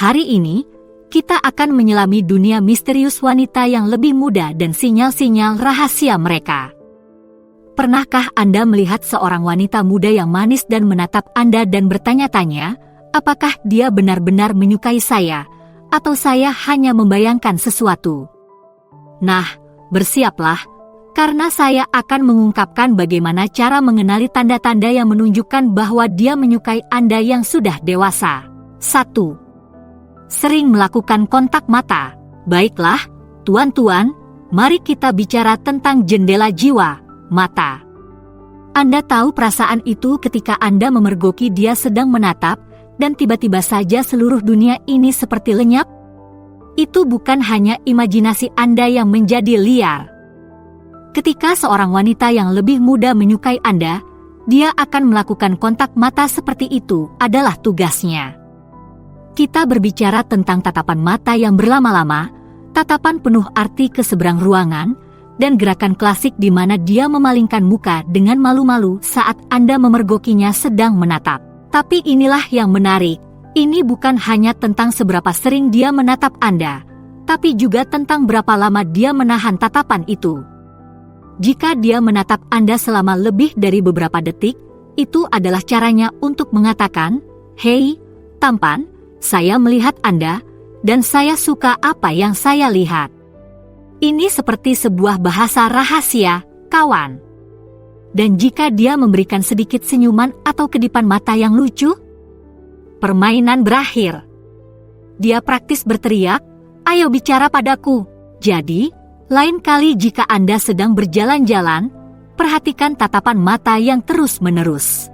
Hari ini, kita akan menyelami dunia misterius wanita yang lebih muda dan sinyal-sinyal rahasia mereka. Pernahkah Anda melihat seorang wanita muda yang manis dan menatap Anda dan bertanya-tanya, apakah dia benar-benar menyukai saya, atau saya hanya membayangkan sesuatu? Nah, bersiaplah, karena saya akan mengungkapkan bagaimana cara mengenali tanda-tanda yang menunjukkan bahwa dia menyukai Anda yang sudah dewasa. 1. Sering melakukan kontak mata. Baiklah, tuan-tuan, mari kita bicara tentang jendela jiwa, mata. Anda tahu perasaan itu ketika Anda memergoki dia sedang menatap, dan tiba-tiba saja seluruh dunia ini seperti lenyap? Itu bukan hanya imajinasi Anda yang menjadi liar. Ketika seorang wanita yang lebih muda menyukai Anda, dia akan melakukan kontak mata seperti itu adalah tugasnya. Kita berbicara tentang tatapan mata yang berlama-lama, tatapan penuh arti ke seberang ruangan, dan gerakan klasik di mana dia memalingkan muka dengan malu-malu saat Anda memergokinya sedang menatap. Tapi inilah yang menarik, ini bukan hanya tentang seberapa sering dia menatap Anda, tapi juga tentang berapa lama dia menahan tatapan itu. Jika dia menatap Anda selama lebih dari beberapa detik, itu adalah caranya untuk mengatakan, "Hei, tampan, saya melihat Anda, dan saya suka apa yang saya lihat." Ini seperti sebuah bahasa rahasia, kawan. Dan jika dia memberikan sedikit senyuman atau kedipan mata yang lucu, permainan berakhir. Dia praktis berteriak, "Ayo bicara padaku." Jadi, lain kali jika Anda sedang berjalan-jalan, perhatikan tatapan mata yang terus-menerus.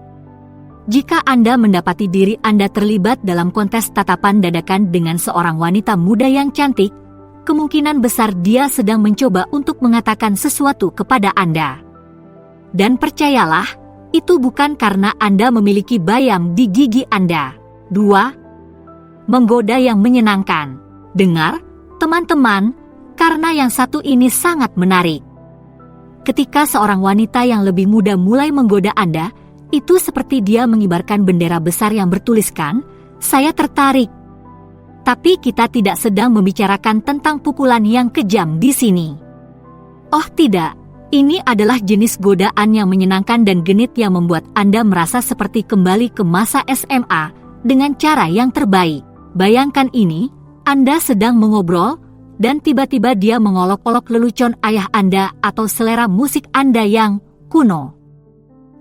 Jika Anda mendapati diri Anda terlibat dalam kontes tatapan dadakan dengan seorang wanita muda yang cantik, kemungkinan besar dia sedang mencoba untuk mengatakan sesuatu kepada Anda. Dan percayalah, itu bukan karena Anda memiliki bayam di gigi Anda. 2. Menggoda yang menyenangkan. Dengar, teman-teman, karena yang satu ini sangat menarik. Ketika seorang wanita yang lebih muda mulai menggoda Anda, itu seperti dia mengibarkan bendera besar yang bertuliskan, "Saya tertarik." Tapi kita tidak sedang membicarakan tentang pukulan yang kejam di sini. Oh tidak, ini adalah jenis godaan yang menyenangkan dan genit yang membuat Anda merasa seperti kembali ke masa SMA dengan cara yang terbaik. Bayangkan ini, Anda sedang mengobrol, dan tiba-tiba dia mengolok-olok lelucon ayah Anda atau selera musik Anda yang kuno.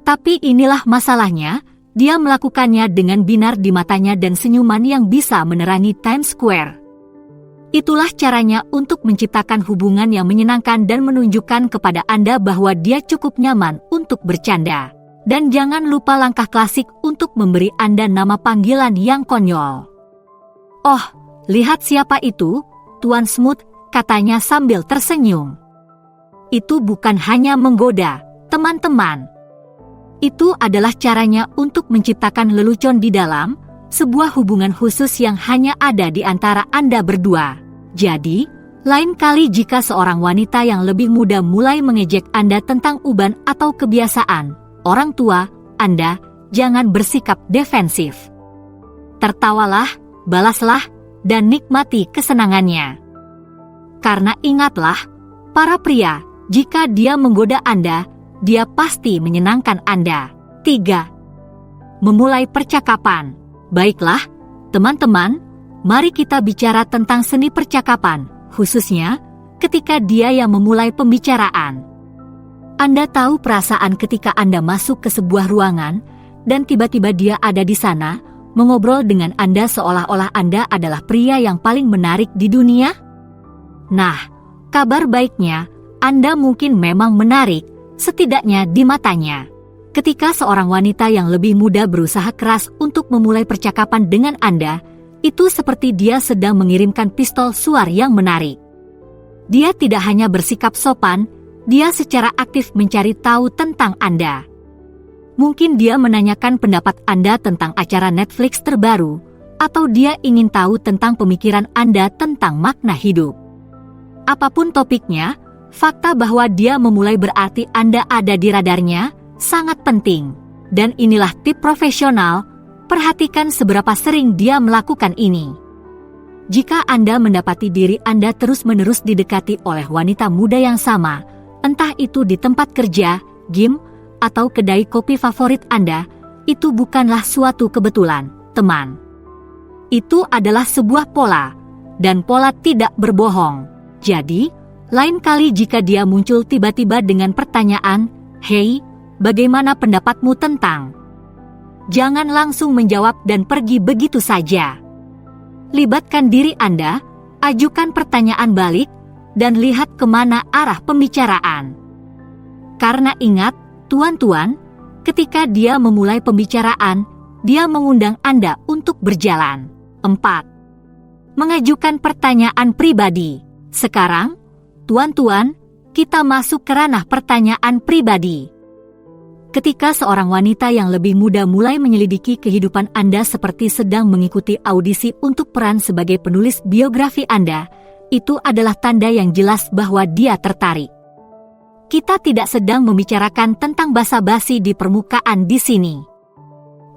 Tapi inilah masalahnya, dia melakukannya dengan binar di matanya dan senyuman yang bisa menerangi Times Square. Itulah caranya untuk menciptakan hubungan yang menyenangkan dan menunjukkan kepada Anda bahwa dia cukup nyaman untuk bercanda. Dan jangan lupa langkah klasik untuk memberi Anda nama panggilan yang konyol. "Oh, lihat siapa itu, Tuan Smooth," katanya sambil tersenyum. Itu bukan hanya menggoda, teman-teman. Itu adalah caranya untuk menciptakan lelucon di dalam sebuah hubungan khusus yang hanya ada di antara Anda berdua. Jadi, lain kali jika seorang wanita yang lebih muda mulai mengejek Anda tentang uban atau kebiasaan orang tua Anda, jangan bersikap defensif. Tertawalah, balaslah, dan nikmati kesenangannya. Karena ingatlah, para pria, jika dia menggoda Anda, dia pasti menyenangkan Anda. 3. Memulai percakapan. Baiklah, teman-teman, mari kita bicara tentang seni percakapan, khususnya ketika dia yang memulai pembicaraan. Anda tahu perasaan ketika Anda masuk ke sebuah ruangan, dan tiba-tiba dia ada di sana, mengobrol dengan Anda seolah-olah Anda adalah pria yang paling menarik di dunia? Nah, kabar baiknya, Anda mungkin memang menarik, setidaknya di matanya. Ketika seorang wanita yang lebih muda berusaha keras untuk memulai percakapan dengan Anda, itu seperti dia sedang mengirimkan pistol suar yang menarik. Dia tidak hanya bersikap sopan, dia secara aktif mencari tahu tentang Anda. Mungkin dia menanyakan pendapat Anda tentang acara Netflix terbaru, atau dia ingin tahu tentang pemikiran Anda tentang makna hidup. Apapun topiknya, fakta bahwa dia memulai berarti Anda ada di radarnya sangat penting. Dan inilah tip profesional, perhatikan seberapa sering dia melakukan ini. Jika Anda mendapati diri Anda terus-menerus didekati oleh wanita muda yang sama, entah itu di tempat kerja, gym, atau kedai kopi favorit Anda, itu bukanlah suatu kebetulan, teman. Itu adalah sebuah pola, dan pola tidak berbohong. Jadi, lain kali jika dia muncul tiba-tiba dengan pertanyaan, "Hei, bagaimana pendapatmu tentang?" Jangan langsung menjawab dan pergi begitu saja. Libatkan diri Anda, ajukan pertanyaan balik, dan lihat kemana arah pembicaraan. Karena ingat, tuan-tuan, ketika dia memulai pembicaraan, dia mengundang Anda untuk berjalan. 4. Mengajukan pertanyaan pribadi. Sekarang, tuan-tuan, kita masuk ke ranah pertanyaan pribadi. Ketika seorang wanita yang lebih muda mulai menyelidiki kehidupan Anda seperti sedang mengikuti audisi untuk peran sebagai penulis biografi Anda, itu adalah tanda yang jelas bahwa dia tertarik. Kita tidak sedang membicarakan tentang basa-basi di permukaan di sini.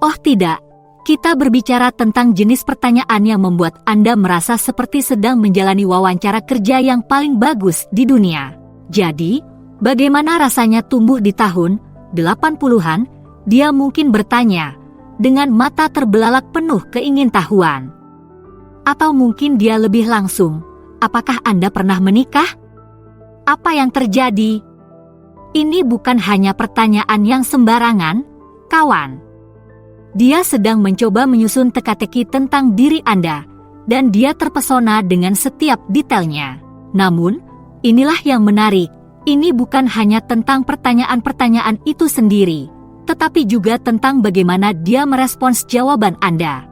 Oh tidak, kita berbicara tentang jenis pertanyaan yang membuat Anda merasa seperti sedang menjalani wawancara kerja yang paling bagus di dunia. Jadi, bagaimana rasanya tumbuh di tahun 80-an, dia mungkin bertanya, dengan mata terbelalak penuh keingintahuan. Atau mungkin dia lebih langsung, apakah Anda pernah menikah? Apa yang terjadi? Ini bukan hanya pertanyaan yang sembarangan, kawan. Dia sedang mencoba menyusun teka-teki tentang diri Anda, dan dia terpesona dengan setiap detailnya. Namun, inilah yang menarik. Ini bukan hanya tentang pertanyaan-pertanyaan itu sendiri, tetapi juga tentang bagaimana dia merespons jawaban Anda.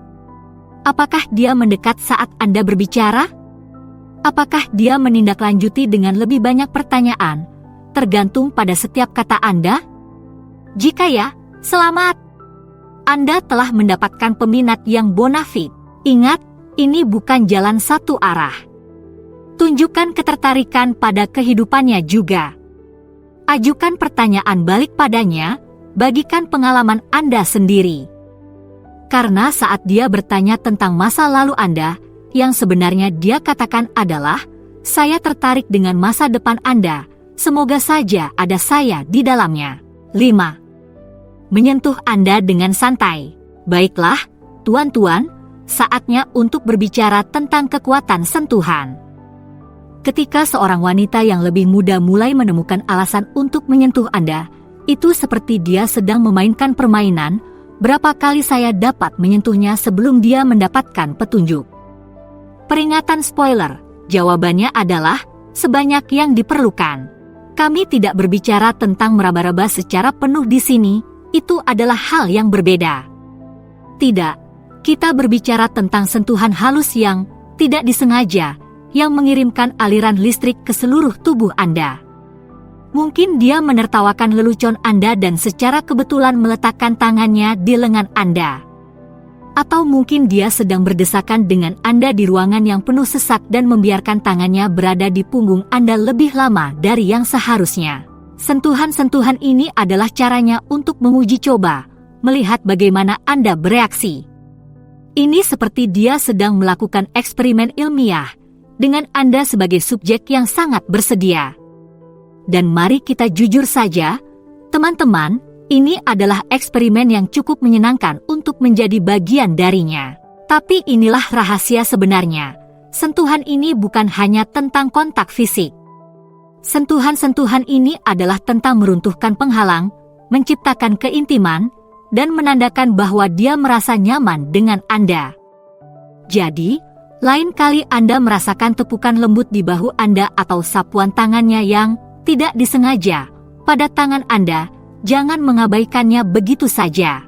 Apakah dia mendekat saat Anda berbicara? Apakah dia menindaklanjuti dengan lebih banyak pertanyaan, tergantung pada setiap kata Anda? Jika ya, selamat! Anda telah mendapatkan peminat yang bonafide. Ingat, ini bukan jalan satu arah. Tunjukkan ketertarikan pada kehidupannya juga. Ajukan pertanyaan balik padanya, bagikan pengalaman Anda sendiri. Karena saat dia bertanya tentang masa lalu Anda, yang sebenarnya dia katakan adalah, "Saya tertarik dengan masa depan Anda, semoga saja ada saya di dalamnya." 5. Menyentuh Anda dengan santai. Baiklah, tuan-tuan, saatnya untuk berbicara tentang kekuatan sentuhan. Ketika seorang wanita yang lebih muda mulai menemukan alasan untuk menyentuh Anda, itu seperti dia sedang memainkan permainan. Berapa kali saya dapat menyentuhnya sebelum dia mendapatkan petunjuk? Peringatan spoiler, jawabannya adalah sebanyak yang diperlukan. Kami tidak berbicara tentang meraba-raba secara penuh di sini, itu adalah hal yang berbeda. Tidak, kita berbicara tentang sentuhan halus yang tidak disengaja, yang mengirimkan aliran listrik ke seluruh tubuh Anda. Mungkin dia menertawakan lelucon Anda dan secara kebetulan meletakkan tangannya di lengan Anda. Atau mungkin dia sedang berdesakan dengan Anda di ruangan yang penuh sesak dan membiarkan tangannya berada di punggung Anda lebih lama dari yang seharusnya. Sentuhan-sentuhan ini adalah caranya untuk menguji coba, melihat bagaimana Anda bereaksi. Ini seperti dia sedang melakukan eksperimen ilmiah, dengan Anda sebagai subjek yang sangat bersedia. Dan mari kita jujur saja, teman-teman, ini adalah eksperimen yang cukup menyenangkan untuk menjadi bagian darinya. Tapi inilah rahasia sebenarnya. Sentuhan ini bukan hanya tentang kontak fisik. Sentuhan-sentuhan ini adalah tentang meruntuhkan penghalang, menciptakan keintiman, dan menandakan bahwa dia merasa nyaman dengan Anda. Jadi, lain kali Anda merasakan tepukan lembut di bahu Anda atau sapuan tangannya yang tidak disengaja pada tangan Anda, jangan mengabaikannya begitu saja.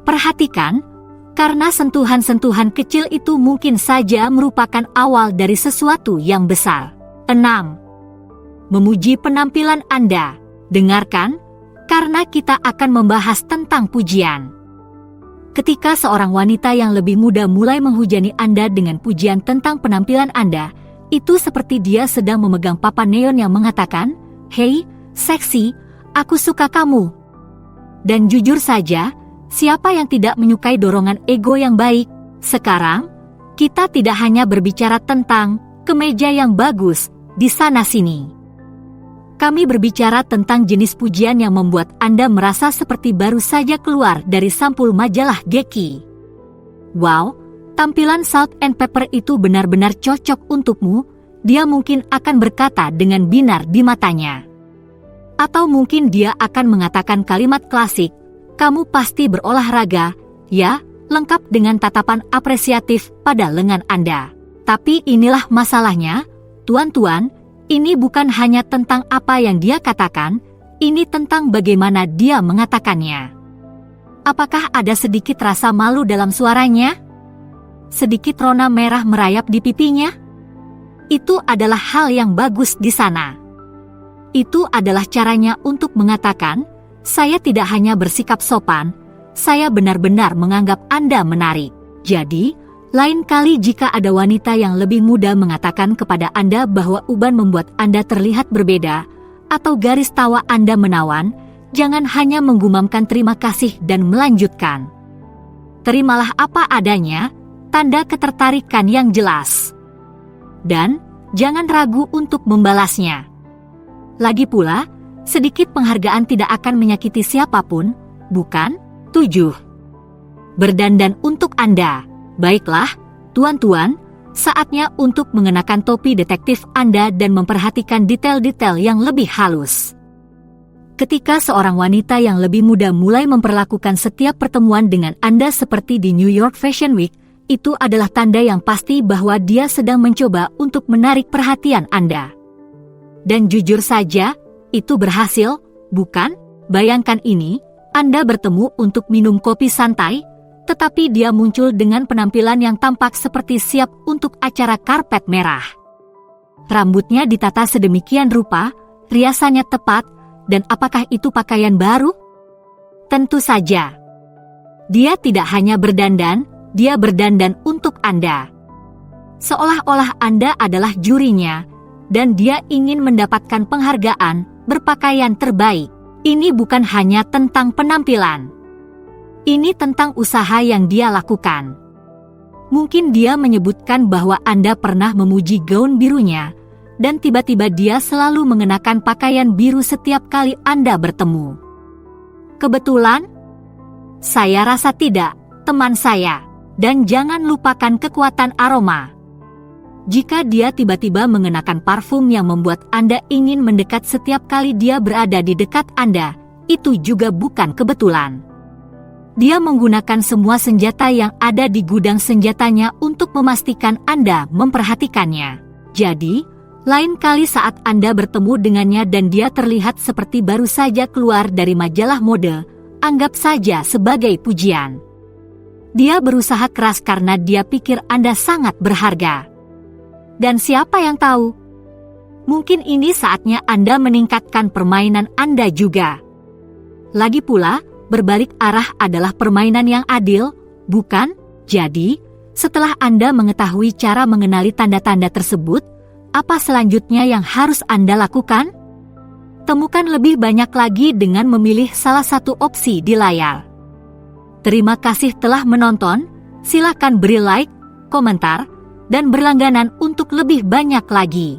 Perhatikan, karena sentuhan-sentuhan kecil itu mungkin saja merupakan awal dari sesuatu yang besar. 6. Memuji penampilan Anda. Dengarkan, karena kita akan membahas tentang pujian. Ketika seorang wanita yang lebih muda mulai menghujani Anda dengan pujian tentang penampilan Anda, itu seperti dia sedang memegang papan neon yang mengatakan, "Hei, seksi, aku suka kamu." Dan jujur saja, siapa yang tidak menyukai dorongan ego yang baik? Sekarang, Kita tidak hanya berbicara tentang kemeja yang bagus di sana-sini. Kami berbicara tentang jenis pujian yang membuat Anda merasa seperti baru saja keluar dari sampul majalah Geki. Wow, tampilan Salt and Pepper itu benar-benar cocok untukmu, dia mungkin akan berkata dengan binar di matanya. Atau mungkin dia akan mengatakan kalimat klasik, kamu pasti berolahraga, ya, lengkap dengan tatapan apresiatif pada lengan Anda. Tapi inilah masalahnya, tuan-tuan, ini bukan hanya tentang apa yang dia katakan, ini tentang bagaimana dia mengatakannya. Apakah ada sedikit rasa malu dalam suaranya? Sedikit rona merah merayap di pipinya? Itu adalah hal yang bagus di sana. Itu adalah caranya untuk mengatakan, saya tidak hanya bersikap sopan, saya benar-benar menganggap Anda menarik. Jadi, lain kali jika ada wanita yang lebih muda mengatakan kepada Anda bahwa uban membuat Anda terlihat berbeda, atau garis tawa Anda menawan, jangan hanya menggumamkan terima kasih dan melanjutkan. Terimalah apa adanya, tanda ketertarikan yang jelas. Dan, jangan ragu untuk membalasnya. Lagi pula, sedikit penghargaan tidak akan menyakiti siapapun, bukan? 7. Berdandan untuk Anda. Baiklah, tuan-tuan, saatnya untuk mengenakan topi detektif Anda dan memperhatikan detail-detail yang lebih halus. Ketika seorang wanita yang lebih muda mulai memperlakukan setiap pertemuan dengan Anda seperti di New York Fashion Week, itu adalah tanda yang pasti bahwa dia sedang mencoba untuk menarik perhatian Anda. Dan jujur saja, itu berhasil, bukan? Bayangkan ini, Anda bertemu untuk minum kopi santai, tetapi dia muncul dengan penampilan yang tampak seperti siap untuk acara karpet merah. Rambutnya ditata sedemikian rupa, riasannya tepat, dan apakah itu pakaian baru? Tentu saja. Dia tidak hanya berdandan, dia berdandan untuk Anda. Seolah-olah Anda adalah jurinya, dan dia ingin mendapatkan penghargaan berpakaian terbaik. Ini bukan hanya tentang penampilan. Ini tentang usaha yang dia lakukan. Mungkin dia menyebutkan bahwa Anda pernah memuji gaun birunya, dan tiba-tiba dia selalu mengenakan pakaian biru setiap kali Anda bertemu. Kebetulan? Saya rasa tidak, teman saya. Dan jangan lupakan kekuatan aroma. Jika dia tiba-tiba mengenakan parfum yang membuat Anda ingin mendekat setiap kali dia berada di dekat Anda, itu juga bukan kebetulan. Dia menggunakan semua senjata yang ada di gudang senjatanya untuk memastikan Anda memperhatikannya. Jadi, lain kali saat Anda bertemu dengannya dan dia terlihat seperti baru saja keluar dari majalah mode, anggap saja sebagai pujian. Dia berusaha keras karena dia pikir Anda sangat berharga. Dan siapa yang tahu? Mungkin ini saatnya Anda meningkatkan permainan Anda juga. Lagi pula, berbalik arah adalah permainan yang adil, bukan? Jadi, setelah Anda mengetahui cara mengenali tanda-tanda tersebut, apa selanjutnya yang harus Anda lakukan? Temukan lebih banyak lagi dengan memilih salah satu opsi di layar. Terima kasih telah menonton, silakan beri like, komentar, dan berlangganan untuk lebih banyak lagi.